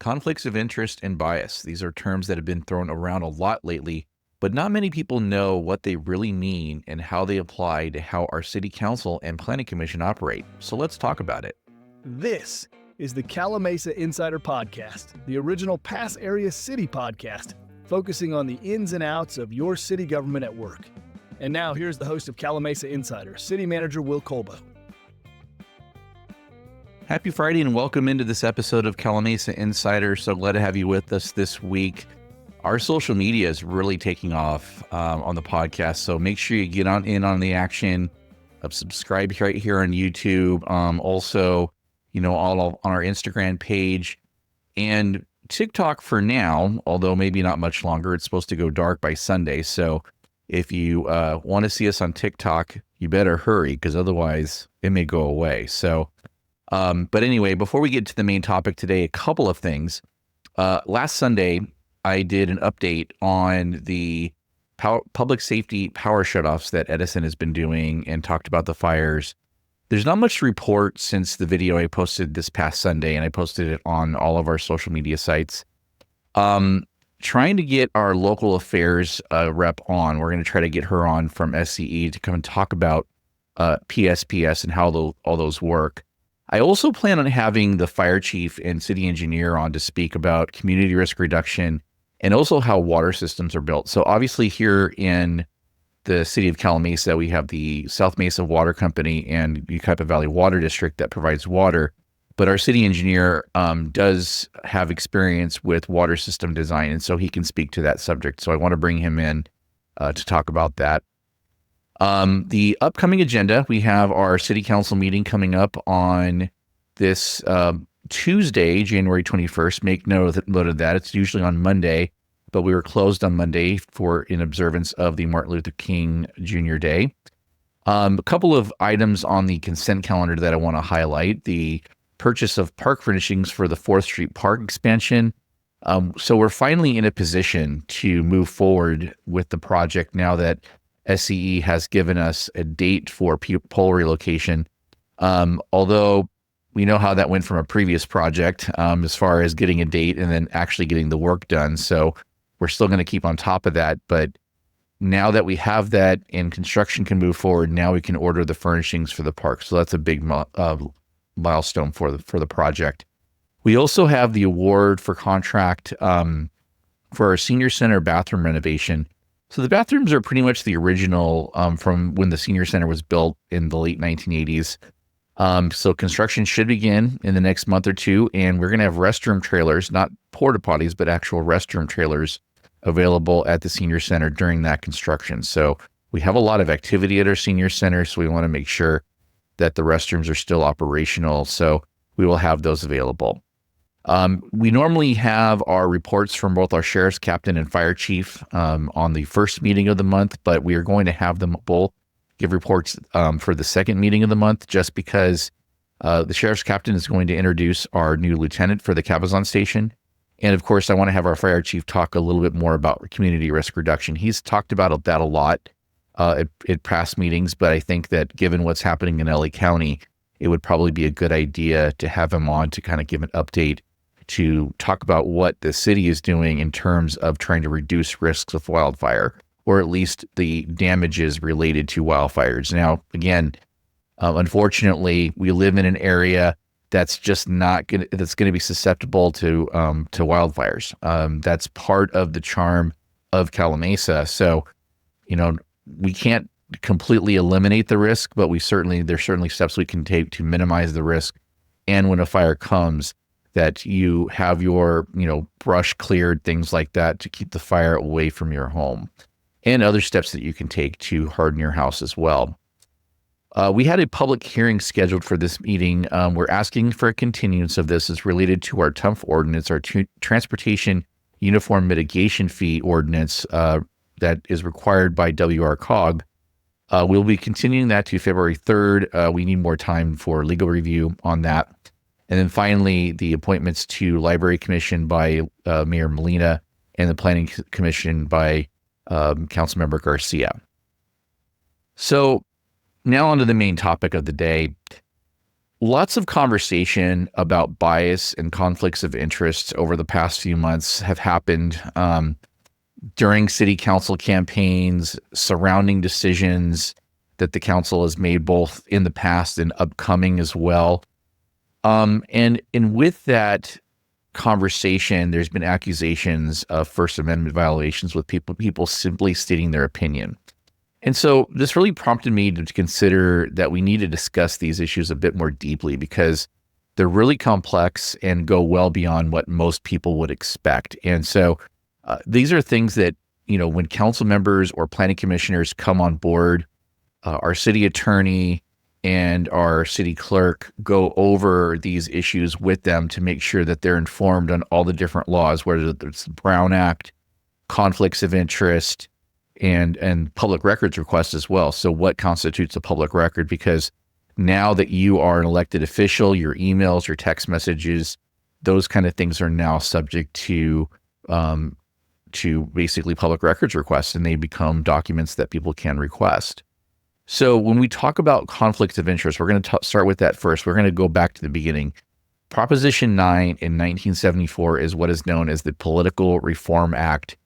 Conflicts of interest and bias. These are terms that have been thrown around a lot lately, but not many people know what they really mean and how they apply to how our city council and planning commission operate. So let's talk about it. This is the Calimesa Insider Podcast, the original Pass Area City podcast, focusing on the ins and outs of your city government at work. And now here's the host of Calimesa Insider, City Manager Will Colbo. Happy Friday and welcome into this episode of Calimesa Insider. So glad to have you with us this week. Our social media is really taking off on the podcast, so make sure you get in on the action. Subscribe right here on YouTube. Also, all on our Instagram page and TikTok for now, although maybe not much longer. It's supposed to go dark by Sunday. So if you want to see us on TikTok, you better hurry because otherwise it may go away. So, but anyway, before we get to the main topic today, a couple of things. Last Sunday, I did an update on the public safety power shutoffs that Edison has been doing and talked about the fires. There's not much to report since the video I posted this past Sunday, and I posted it on all of our social media sites. Trying to get our local affairs rep on. We're going to try to get her on from SCE to come and talk about PSPS and how all those work. I also plan on having the fire chief and city engineer on to speak about community risk reduction and also how water systems are built. So obviously here in the city of Calimesa, we have the South Mesa Water Company and Yucaipa Valley Water District that provides water. But our city engineer does have experience with water system design, and so he can speak to that subject. So I want to bring him in to talk about that. The upcoming agenda, we have our city council meeting coming up on this Tuesday, January 21st. Make note of that. It's usually on Monday, but we were closed on Monday in observance of the Martin Luther King Jr. Day. A couple of items on the consent calendar that I want to highlight. The purchase of park furnishings for the 4th Street Park expansion. So we're finally in a position to move forward with the project now that SCE has given us a date for pole relocation. Although we know how that went from a previous project as far as getting a date and then actually getting the work done. So we're still going to keep on top of that. But now that we have that and construction can move forward, now we can order the furnishings for the park. So that's a big milestone for the project. We also have the award for contract for our senior center bathroom renovation. So the bathrooms are pretty much the original from when the senior center was built in the late 1980s. So construction should begin in the next month or two, and we're going to have restroom trailers, not porta potties, but actual restroom trailers available at the senior center during that construction. So we have a lot of activity at our senior center, so we want to make sure that the restrooms are still operational. So we will have those available. We normally have our reports from both our sheriff's captain and fire chief on the first meeting of the month, but we are going to have them both give reports for the second meeting of the month, just because the sheriff's captain is going to introduce our new lieutenant for the Cabazon station. And of course, I want to have our fire chief talk a little bit more about community risk reduction. He's talked about that a lot at past meetings, but I think that given what's happening in LA County, it would probably be a good idea to have him on to kind of give an update to talk about what the city is doing in terms of trying to reduce risks of wildfire, or at least the damages related to wildfires. Now, again, unfortunately, we live in an area that's just not going to be susceptible to wildfires. That's part of the charm of Calimesa. So, we can't completely eliminate the risk, but there's certainly steps we can take to minimize the risk. And when a fire comes, that you have your, brush cleared, things like that, to keep the fire away from your home, and other steps that you can take to harden your house as well. We had a public hearing scheduled for this meeting. We're asking for a continuance of this. It's related to our TUMF ordinance, our Transportation Uniform Mitigation Fee ordinance that is required by WRCOG. We'll be continuing that to February 3rd. We need more time for legal review on that. And then finally, the appointments to Library Commission by Mayor Molina and the Planning Commission by Councilmember Garcia. So now on to the main topic of the day. lots of conversation about bias and conflicts of interest over the past few months have happened during city council campaigns, surrounding decisions that the council has made both in the past and upcoming as well. And with that conversation, there's been accusations of First Amendment violations with people simply stating their opinion. And so this really prompted me to consider that we need to discuss these issues a bit more deeply because they're really complex and go well beyond what most people would expect. And so these are things that, when council members or planning commissioners come on board, our city attorney and our city clerk go over these issues with them to make sure that they're informed on all the different laws, whether it's the Brown Act, conflicts of interest, and public records requests as well. So what constitutes a public record? Because now that you are an elected official, your emails, your text messages, those kind of things are now subject to basically public records requests, and they become documents that people can request. So when we talk about conflicts of interest, we're going to start with that first. We're going to go back to the beginning. Proposition 9 in 1974 is what is known as the Political Reform Act.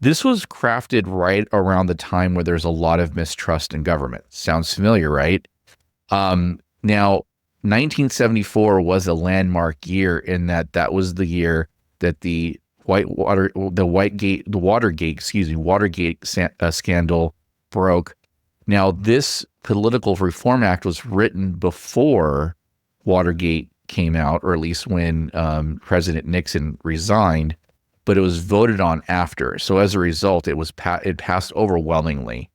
This was crafted right around the time where there's a lot of mistrust in government. Sounds familiar, right? Now, 1974 was a landmark year in that was the year that the Watergate scandal broke. Now, this Political Reform Act was written before Watergate came out, or at least when President Nixon resigned, but it was voted on after. So as a result, it passed overwhelmingly.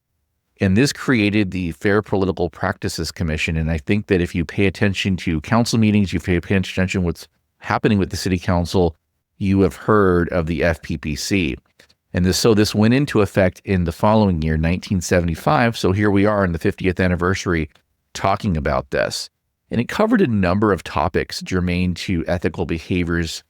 And this created the Fair Political Practices Commission. And I think that if you pay attention to council meetings, you pay attention to what's happening with the city council, you have heard of the FPPC. And this went into effect in the following year, 1975. So here we are in the 50th anniversary talking about this. And it covered a number of topics germane to ethical behaviors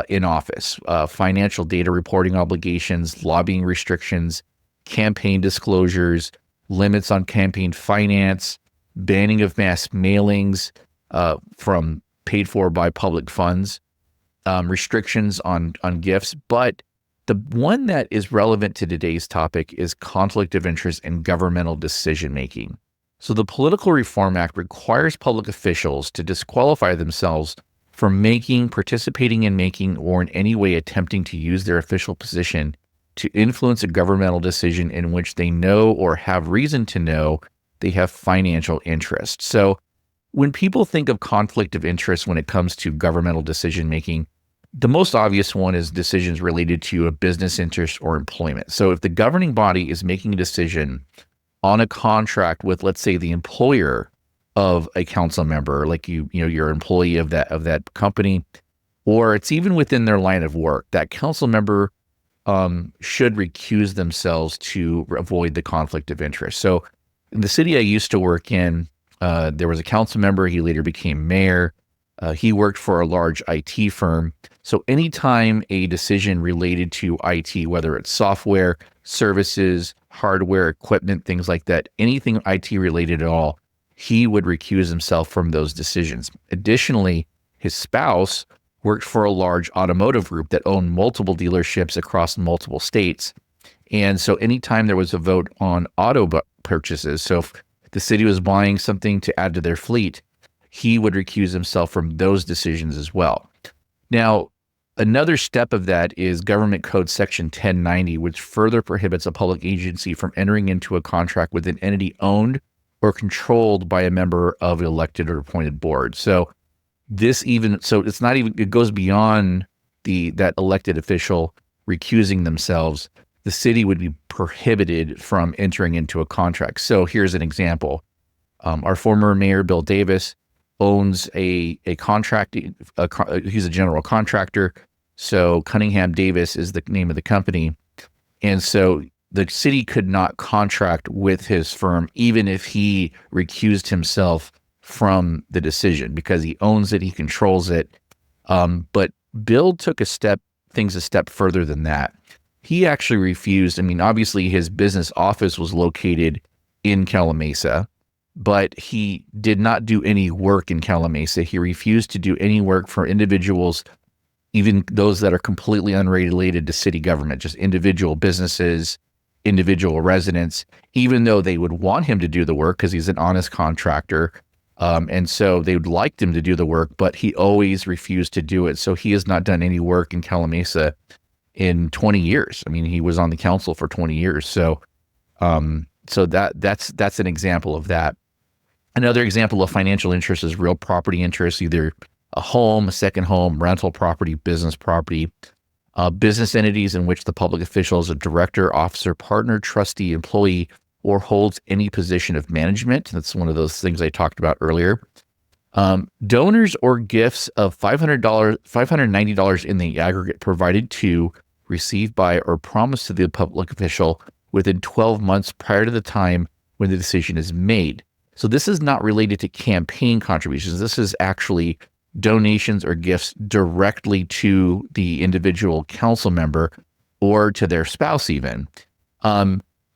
in office, financial data reporting obligations, lobbying restrictions, campaign disclosures, limits on campaign finance, banning of mass mailings from paid for by public funds, restrictions on gifts. But the one that is relevant to today's topic is conflict of interest in governmental decision-making. So the Political Reform Act requires public officials to disqualify themselves from participating in making, or in any way attempting to use their official position to influence a governmental decision in which they know or have reason to know they have financial interest. So when people think of conflict of interest when it comes to governmental decision-making, the most obvious one is decisions related to a business interest or employment. So if the governing body is making a decision on a contract with, let's say, the employer of a council member, like you're an employee of that company, or it's even within their line of work, that council member should recuse themselves to avoid the conflict of interest. So in the city I used to work in, there was a council member. He later became mayor. He worked for a large IT firm. So anytime a decision related to IT, whether it's software, services, hardware, equipment, things like that, anything IT related at all, he would recuse himself from those decisions. Additionally, his spouse worked for a large automotive group that owned multiple dealerships across multiple states. And so anytime there was a vote on auto purchases, so if the city was buying something to add to their fleet, he would recuse himself from those decisions as well. Now, another step of that is Government Code Section 1090, which further prohibits a public agency from entering into a contract with an entity owned or controlled by a member of an elected or appointed board. So it goes beyond that elected official recusing themselves. The city would be prohibited from entering into a contract. So here's an example. Our former mayor, Bill Davis, owns a contract. He's a general contractor. So Cunningham Davis is the name of the company. And so the city could not contract with his firm, even if he recused himself from the decision, because he owns it, he controls it. But Bill took things a step further than that. He actually refused. I mean, obviously his business office was located in Calimesa, but he did not do any work in Calimesa. He refused to do any work for individuals, even those that are completely unrelated to city government, just individual businesses, individual residents, even though they would want him to do the work because he's an honest contractor. And so they would like him to do the work, but he always refused to do it. So he has not done any work in Calimesa in 20 years. I mean, he was on the council for 20 years. So that's an example of that. Another example of financial interest is real property interest, either a home, a second home, rental property, business property, business entities in which the public official is a director, officer, partner, trustee, employee, or holds any position of management. That's one of those things I talked about earlier. Donors or gifts of $590 in the aggregate provided to, received by, or promised to the public official within 12 months prior to the time when the decision is made. So this is not related to campaign contributions. This is actually donations or gifts directly to the individual council member or to their spouse even.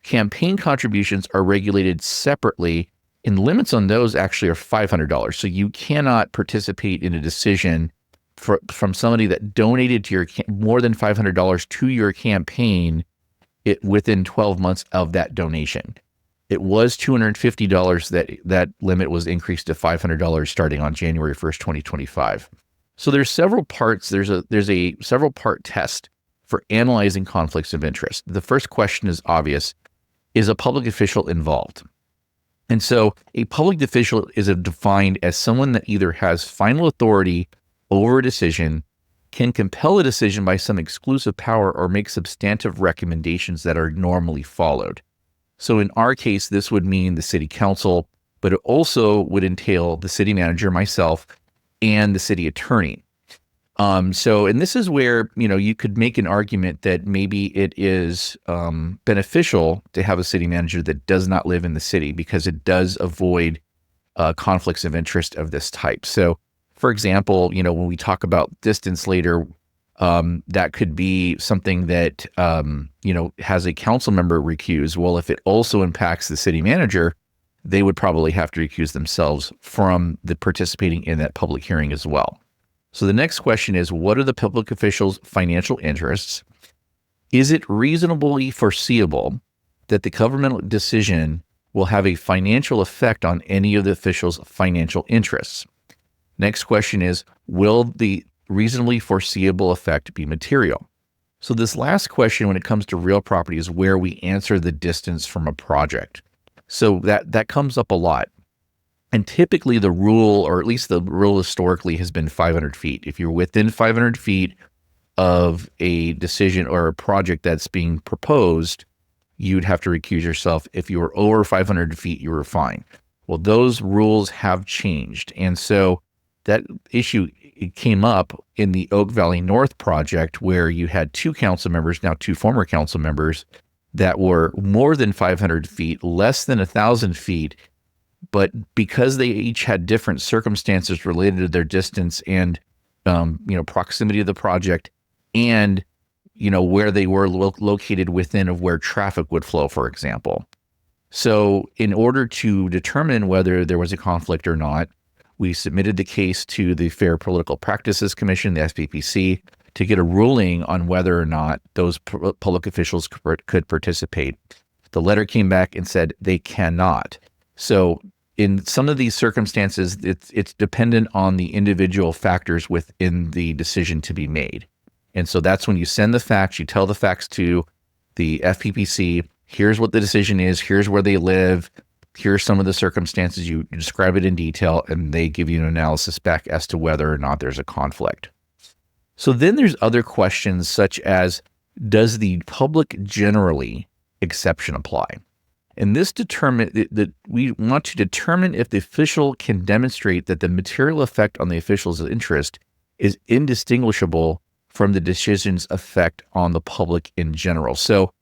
Campaign contributions are regulated separately, and limits on those actually are $500. So you cannot participate in a decision from somebody that donated to your more than $500 to your campaign within 12 months of that donation. It was $250 that limit was increased to $500 starting on January 1st, 2025. So there's several parts. There's a several part test for analyzing conflicts of interest. The first question is obvious. Is a public official involved? And so a public official is defined as someone that either has final authority over a decision, can compel a decision by some exclusive power, or make substantive recommendations that are normally followed. So in our case, this would mean the city council, but it also would entail the city manager, myself, and the city attorney. And this is where, you could make an argument that maybe it is beneficial to have a city manager that does not live in the city, because it does avoid conflicts of interest of this type. So, for example, when we talk about distance later, that could be something that, has a council member recuse. Well, if it also impacts the city manager, they would probably have to recuse themselves from the participating in that public hearing as well. So the next question is, what are the public officials' financial interests? Is it reasonably foreseeable that the governmental decision will have a financial effect on any of the officials' financial interests? Next question is, will the reasonably foreseeable effect be material? So this last question, when it comes to real property, is where we answer the distance from a project. So that comes up a lot. And typically the rule, or at least the rule historically, has been 500 feet. If you're within 500 feet of a decision or a project that's being proposed, you'd have to recuse yourself. If you were over 500 feet, you were fine. Well, those rules have changed. And so that issue came up in the Oak Valley North project, where you had two council members, now two former council members, that were more than 500 feet, less than 1,000 feet. But because they each had different circumstances related to their distance and, proximity to the project, and, where they were located within of where traffic would flow, for example. So in order to determine whether there was a conflict or not, we submitted the case to the Fair Political Practices Commission, the FPPC, to get a ruling on whether or not those public officials could participate. The letter came back and said they cannot. So in some of these circumstances, it's dependent on the individual factors within the decision to be made. And so that's when you send the facts, you tell the facts to the FPPC, here's what the decision is, here's where they live, here's some of the circumstances, you describe it in detail, and they give you an analysis back as to whether or not there's a conflict. So then there's other questions such as, does the public generally exception apply? And this we want to determine if the official can demonstrate that the material effect on the official's interest is indistinguishable from the decision's effect on the public in general. So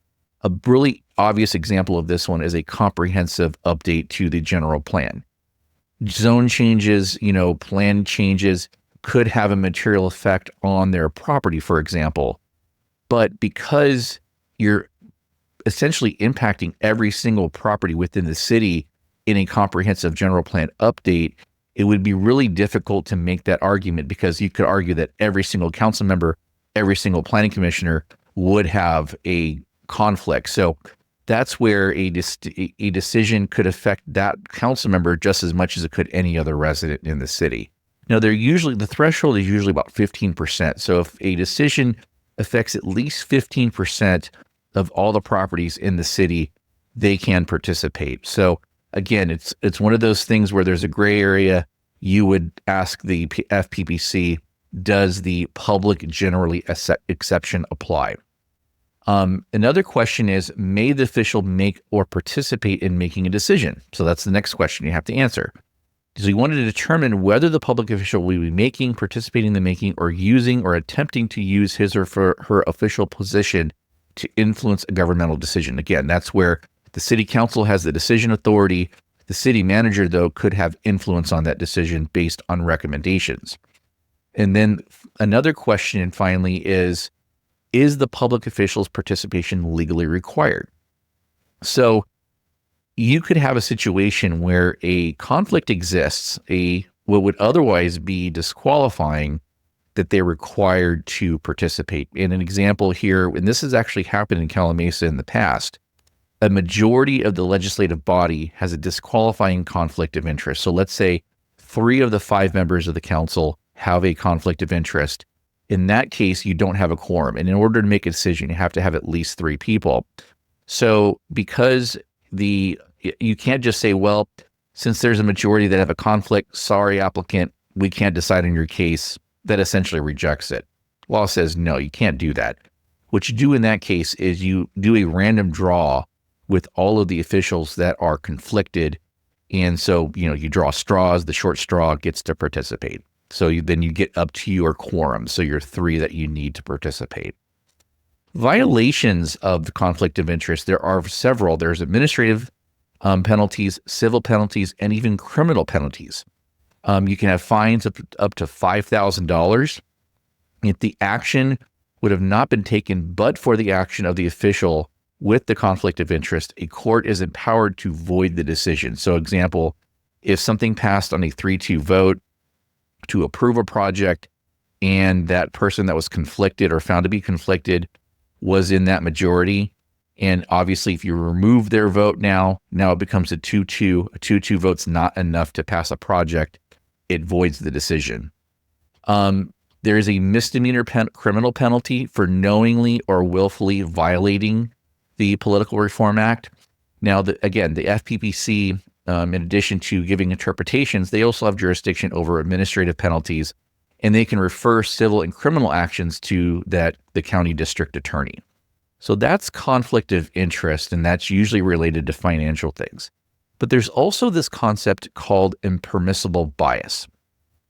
a really obvious example of this one is a comprehensive update to the general plan. Zone changes, plan changes could have a material effect on their property, for example. But because you're essentially impacting every single property within the city, in a comprehensive general plan update, it would be really difficult to make that argument, because you could argue that every single council member, every single planning commissioner would have a conflict. So that's where a decision could affect that council member just as much as it could any other resident in the city. Now, the threshold is usually about 15%. So if a decision affects at least 15% of all the properties in the city, they can participate. So again, it's one of those things where there's a gray area. You would ask the FPPC, does the public generally exception apply? Another question is, may the official make or participate in making a decision? So that's the next question you have to answer. So you want to determine whether the public official will be making, participating in the making, or using or attempting to use his or her official position to influence a governmental decision. Again, that's where the city council has the decision authority. The city manager, though, could have influence on that decision based on recommendations. And then another question, finally, is the public official's participation legally required? So you could have a situation where a conflict exists, what would otherwise be disqualifying, that they're required to participate. In an example here, and this has actually happened in Calimesa in the past, a majority of the legislative body has a disqualifying conflict of interest. So let's say 3 of the 5 members of the council have a conflict of interest. In that case, you don't have a quorum. And in order to make a decision, you have to have at least 3 people. So because you can't just say, well, since there's a majority that have a conflict, sorry, applicant, we can't decide on your case. That essentially rejects it. Law says, no, you can't do that. What you do in that case is you do a random draw with all of the officials that are conflicted. And so, you draw straws, the short straw gets to participate. So then you get up to your quorum. So your 3 that you need to participate. Violations of the conflict of interest, there are several. There's administrative penalties, civil penalties, and even criminal penalties. You can have fines up to $5,000 if the action would have not been taken but for the action of the official with the conflict of interest. A court is empowered to void the decision. So, example, if something passed on a 3-2 vote to approve a project, and that person that was conflicted or found to be conflicted was in that majority, and obviously if you remove their vote now it becomes a 2-2. A 2-2 vote's not enough to pass a project. It voids the decision. There is a misdemeanor criminal penalty for knowingly or willfully violating the Political Reform Act. Now, again, the FPPC, in addition to giving interpretations, they also have jurisdiction over administrative penalties, and they can refer civil and criminal actions to the county district attorney. So that's conflict of interest, and that's usually related to financial things. But there's also this concept called impermissible bias.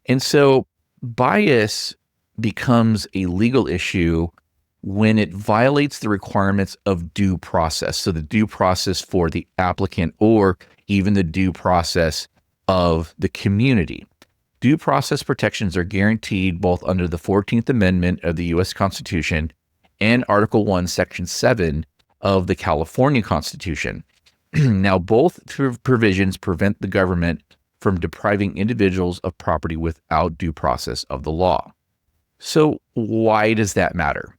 And so bias becomes a legal issue when it violates the requirements of due process. So the due process for the applicant, or even the due process of the community. Due process protections are guaranteed both under the 14th Amendment of the U.S. Constitution and Article 1, Section 7 of the California Constitution. Now, both provisions prevent the government from depriving individuals of property without due process of the law. So why does that matter?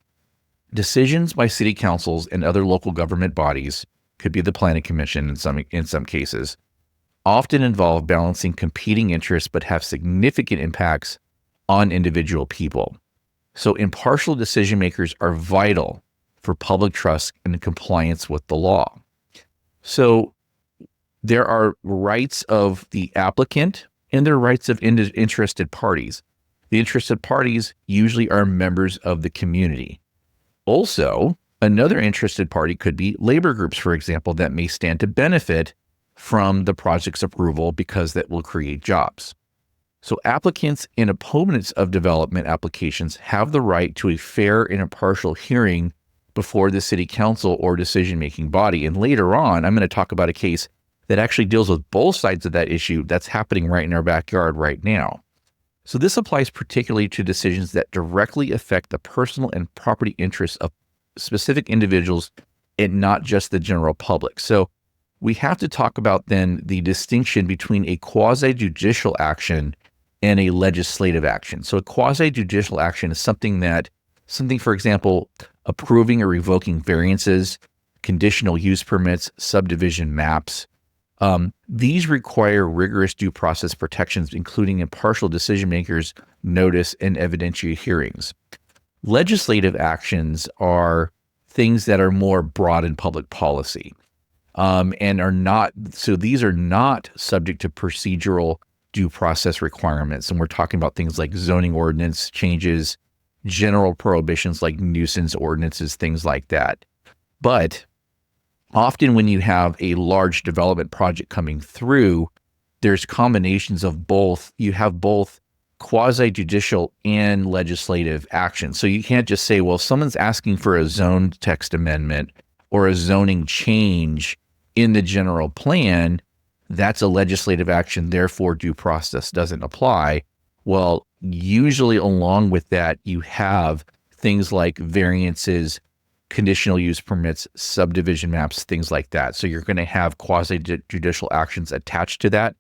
Decisions by city councils and other local government bodies, could be the planning commission in some cases, often involve balancing competing interests but have significant impacts on individual people. So impartial decision makers are vital for public trust and compliance with the law. So there are rights of the applicant and there are rights of interested parties. The interested parties usually are members of the community. Also, another interested party could be labor groups, for example, that may stand to benefit from the project's approval because that will create jobs. So applicants and opponents of development applications have the right to a fair and impartial hearing before the city council or decision-making body. And later on, I'm going to talk about a case that actually deals with both sides of that issue that's happening right in our backyard right now. So this applies particularly to decisions that directly affect the personal and property interests of specific individuals and not just the general public. So we have to talk about then the distinction between a quasi-judicial action and a legislative action. So a quasi-judicial action is something, for example, approving or revoking variances, conditional use permits, subdivision maps. These require rigorous due process protections, including impartial decision makers, notice, and evidentiary hearings. Legislative actions are things that are more broad in public policy, and are not, so these are not subject to procedural due process requirements. And we're talking about things like zoning ordinance changes, general prohibitions like nuisance ordinances, things like that. But often when you have a large development project coming through, there's combinations of both. You have both quasi-judicial and legislative action. So you can't just say, well, if someone's asking for a zone text amendment or a zoning change in the general plan, that's a legislative action, therefore due process doesn't apply. Well, usually along with that, you have things like variances, conditional use permits, subdivision maps, things like that. So you're going to have quasi-judicial actions attached to that.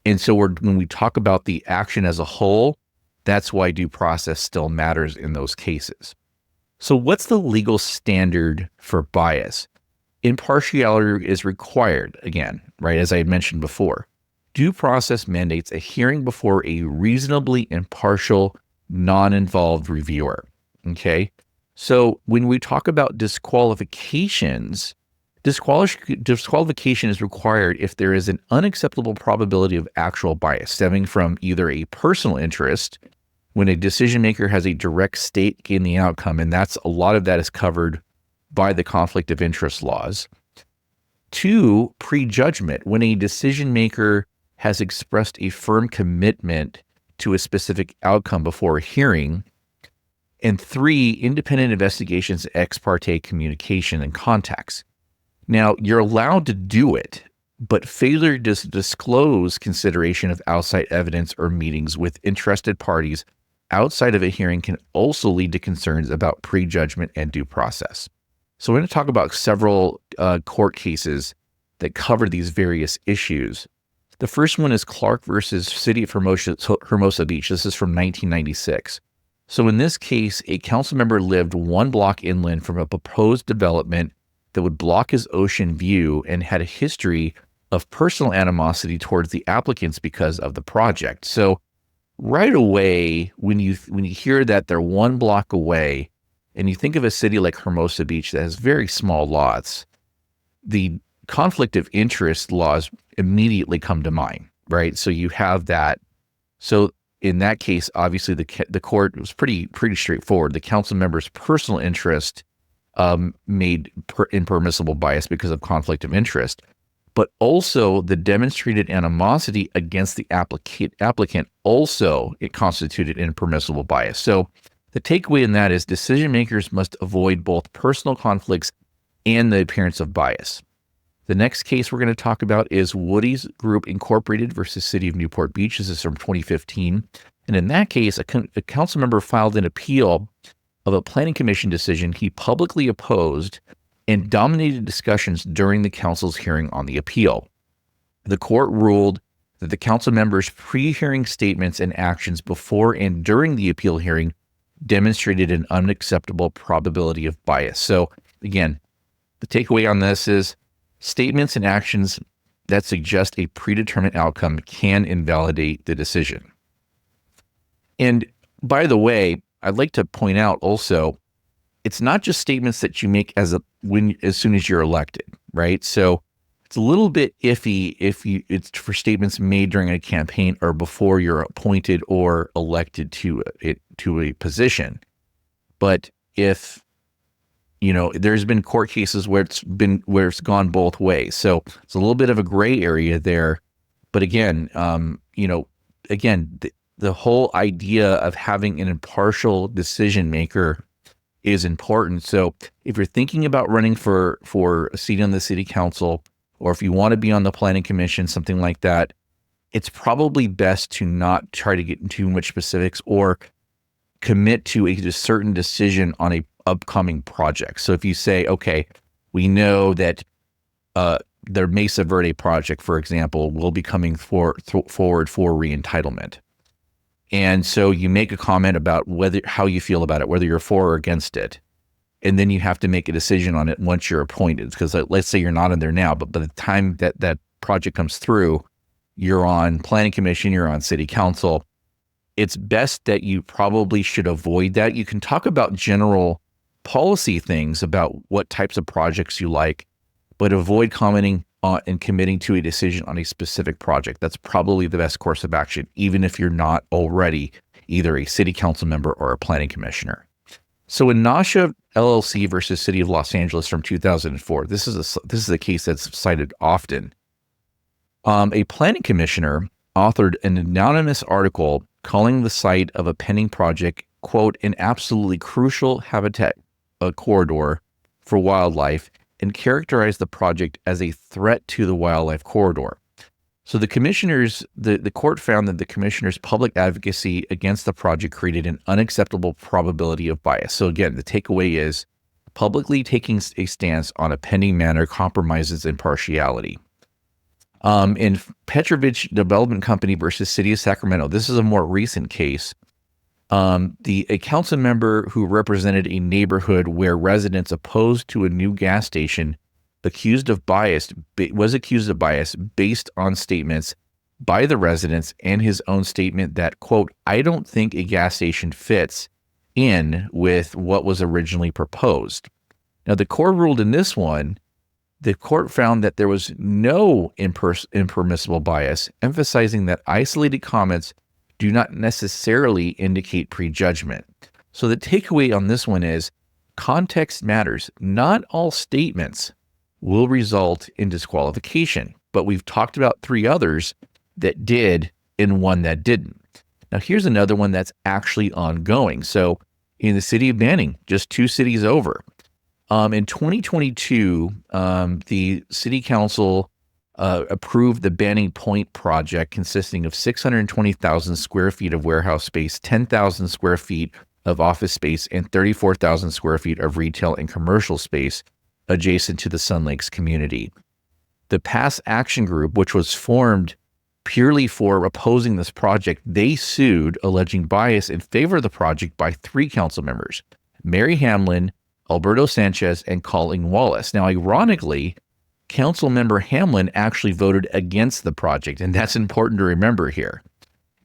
And so when we talk about the action as a whole, that's why due process still matters in those cases. So what's the legal standard for bias? Impartiality is required, again, right, as I had mentioned before. Due process mandates a hearing before a reasonably impartial, non-involved reviewer, okay? So when we talk about disqualifications, disqualification is required if there is an unacceptable probability of actual bias stemming from either a personal interest, when a decision maker has a direct stake in the outcome, and a lot of that is covered by the conflict of interest laws. 2, prejudgment, when a decision maker has expressed a firm commitment to a specific outcome before a hearing. And 3, independent investigations, ex parte communication and contacts. Now, you're allowed to do it, but failure to disclose consideration of outside evidence or meetings with interested parties outside of a hearing can also lead to concerns about prejudgment and due process. So we're going to talk about several court cases that cover these various issues. The first one is Clark versus City of Hermosa Beach. This is from 1996. So in this case, a council member lived 1 block inland from a proposed development that would block his ocean view and had a history of personal animosity towards the applicants because of the project. So right away, when you hear that they're 1 block away, and you think of a city like Hermosa Beach that has very small lots, the conflict of interest laws immediately come to mind, right? So you have that. So in that case, obviously the court was pretty straightforward. The council member's personal interest made impermissible bias because of conflict of interest, but also the demonstrated animosity against the applicant also it constituted impermissible bias. So the takeaway in that is decision makers must avoid both personal conflicts and the appearance of bias. The next case we're going to talk about is Woody's Group Incorporated versus City of Newport Beach. This is from 2015. And in that case, a council member filed an appeal of a planning commission decision he publicly opposed and dominated discussions during the council's hearing on the appeal. The court ruled that the council member's pre-hearing statements and actions before and during the appeal hearing demonstrated an unacceptable probability of bias. So again, the takeaway on this is statements and actions that suggest a predetermined outcome can invalidate the decision. And by the way, I'd like to point out also, it's not just statements that you make as soon as you're elected, right? So it's a little bit iffy if it's for statements made during a campaign or before you're appointed or elected to a position. But if there's been court cases where it's gone both ways. So it's a little bit of a gray area there. But again, the whole idea of having an impartial decision maker is important. So if you're thinking about running for a seat on the city council, or if you want to be on the planning commission, something like that, it's probably best to not try to get into too much specifics or commit to a certain decision on a upcoming project. So if you say, okay, we know that their Mesa Verde project, for example, will be coming forward for re-entitlement. And so you make a comment about how you feel about it, whether you're for or against it. And then you have to make a decision on it once you're appointed. Because let's say you're not in there now, but by the time that project comes through, you're on planning commission, you're on city council. It's best that you probably should avoid that. You can talk about general policy things about what types of projects you like, but avoid commenting on and committing to a decision on a specific project. That's probably the best course of action, even if you're not already either a city council member or a planning commissioner. So in Nasha LLC versus City of Los Angeles from 2004, this is a case that's cited often. A planning commissioner authored an anonymous article calling the site of a pending project, quote, an absolutely crucial habitat corridor for wildlife, and characterized the project as a threat to the wildlife corridor. So the court found that the commissioner's public advocacy against the project created an unacceptable probability of bias. So again, the takeaway is publicly taking a stance on a pending matter compromises impartiality. In Petrovich Development Company versus City of Sacramento, this is a more recent case. A council member who represented a neighborhood where residents opposed to a new gas station was accused of bias based on statements by the residents and his own statement that, quote, I don't think a gas station fits in with what was originally proposed. Now, the court ruled in this one, the court found that there was no impermissible bias, emphasizing that isolated comments do not necessarily indicate prejudgment. So the takeaway on this one is context matters. Not all statements will result in disqualification, but we've talked about 3 others that did and one that didn't. Now here's another one that's actually ongoing. So in the city of Banning, just 2 cities over, in 2022, the city council approved the Banning Point project consisting of 620,000 square feet of warehouse space, 10,000 square feet of office space, and 34,000 square feet of retail and commercial space adjacent to the Sun Lakes community. The Pass Action Group, which was formed purely for opposing this project, they sued, alleging bias in favor of the project by 3 council members, Mary Hamlin, Alberto Sanchez, and Colleen Wallace. Now, ironically, Council Member Hamlin actually voted against the project, and that's important to remember here.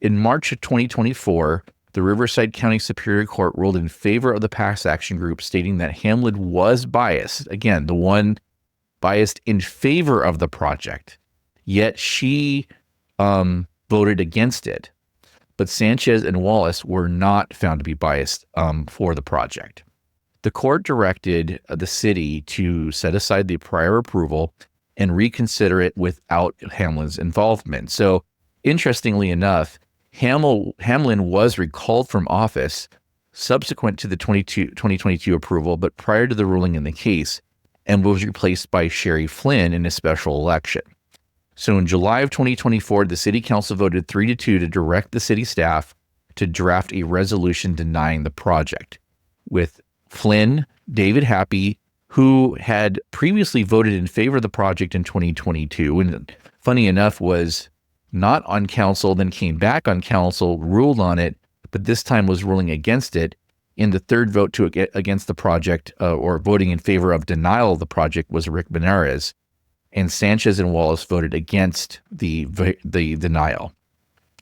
In March of 2024, the Riverside County Superior Court ruled in favor of the Pass Action Group, stating that Hamlin was biased, again, the one biased in favor of the project, yet she voted against it. But Sanchez and Wallace were not found to be biased for the project. The court directed the city to set aside the prior approval and reconsider it without Hamlin's involvement. So, interestingly enough, Hamlin was recalled from office subsequent to the 2022 approval, but prior to the ruling in the case, and was replaced by Sherry Flynn in a special election. So in July of 2024, the city council voted 3-2 to direct the city staff to draft a resolution denying the project, with Flynn, David Happy, who had previously voted in favor of the project in 2022, and funny enough was not on council, then came back on council, ruled on it, but this time was ruling against it. In the third vote against the project, or voting in favor of denial of the project, was Rick Benares, and Sanchez and Wallace voted against the denial.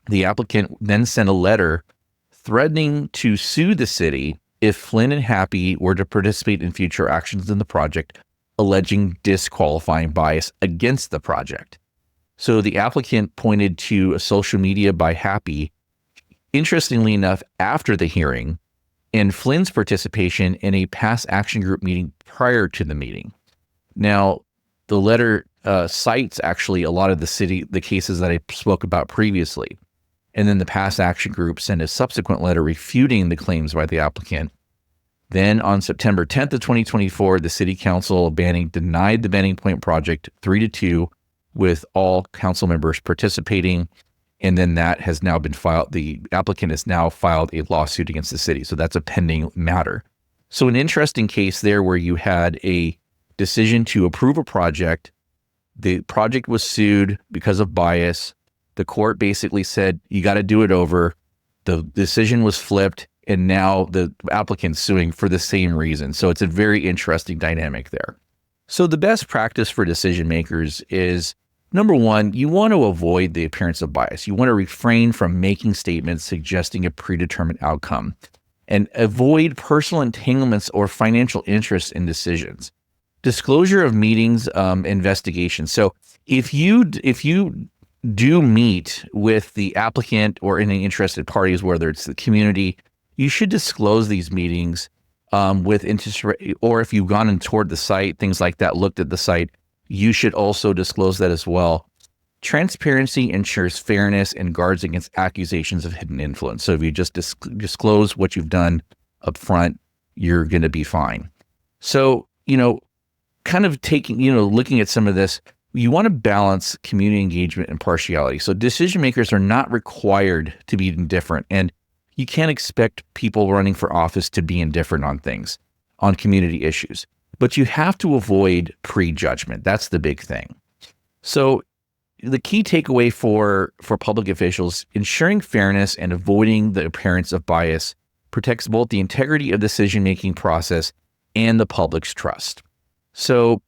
The applicant then sent a letter threatening to sue the city if Flynn and Happy were to participate in future actions in the project, alleging disqualifying bias against the project. So the applicant pointed to a social media by Happy, interestingly enough, after the hearing, and Flynn's participation in a Pass Action Group meeting prior to the meeting. Now, the letter cites actually a lot of the cases that I spoke about previously. And then the Pass Action Group sent a subsequent letter refuting the claims by the applicant. Then on September 10th of 2024, the City Council of Banning denied the Banning Point project 3-2, with all council members participating. And then that has now been filed. The applicant has now filed a lawsuit against the city. So that's a pending matter. So an interesting case there where you had a decision to approve a project The project was sued because of bias. The court basically said, you got to do it over. The decision was flipped, and now the applicant's suing for the same reason. So it's a very interesting dynamic there. So the best practice for decision makers is, number one, you want to avoid the appearance of bias. You want to refrain from making statements suggesting a predetermined outcome, and avoid personal entanglements or financial interests in decisions. Disclosure of meetings, investigations. So if you do meet with the applicant or any interested parties, whether it's the community, you should disclose these meetings with interest, or if you've gone and toured the site, things like that, looked at the site, you should also disclose that as well. Transparency ensures fairness and guards against accusations of hidden influence. So if you just disclose what you've done up front, you're going to be fine. So, kind of looking at some of this, you want to balance community engagement and partiality. So decision makers are not required to be indifferent, and you can't expect people running for office to be indifferent on things, on community issues. But you have to avoid prejudgment. That's the big thing. So the key takeaway for public officials, ensuring fairness and avoiding the appearance of bias protects both the integrity of the decision-making process and the public's trust. So,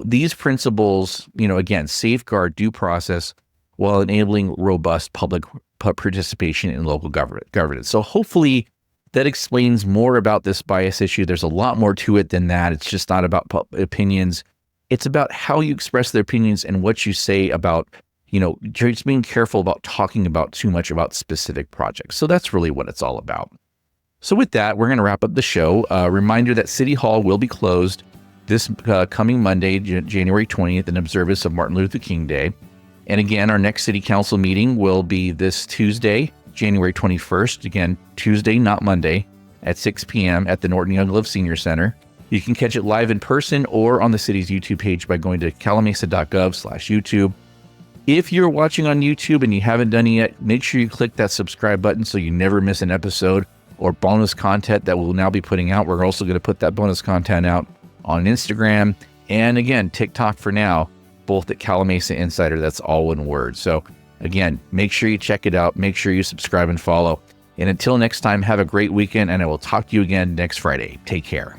these principles, again, safeguard due process while enabling robust public participation in local governance. So hopefully that explains more about this bias issue. There's a lot more to it than that. It's just not about opinions. It's about how you express their opinions and what you say about, just being careful about talking about too much about specific projects. So that's really what it's all about. So with that, we're going to wrap up the show. Reminder that City Hall will be closed this coming Monday, January 20th, in observance of Martin Luther King Day. And again, our next City Council meeting will be this Tuesday, January 21st. Again, Tuesday, not Monday, at 6 p.m. at the Norton Young Live Senior Center. You can catch it live in person or on the city's YouTube page by going to calimesa.gov/YouTube. If you're watching on YouTube and you haven't done it yet, make sure you click that subscribe button so you never miss an episode or bonus content that we'll now be putting out. We're also going to put that bonus content out on Instagram and, again, TikTok for now, both at Calimesa Insider. That's all one word. So again, make sure you check it out. Make sure you subscribe and follow. And until next time, have a great weekend, and I will talk to you again next Friday. Take care.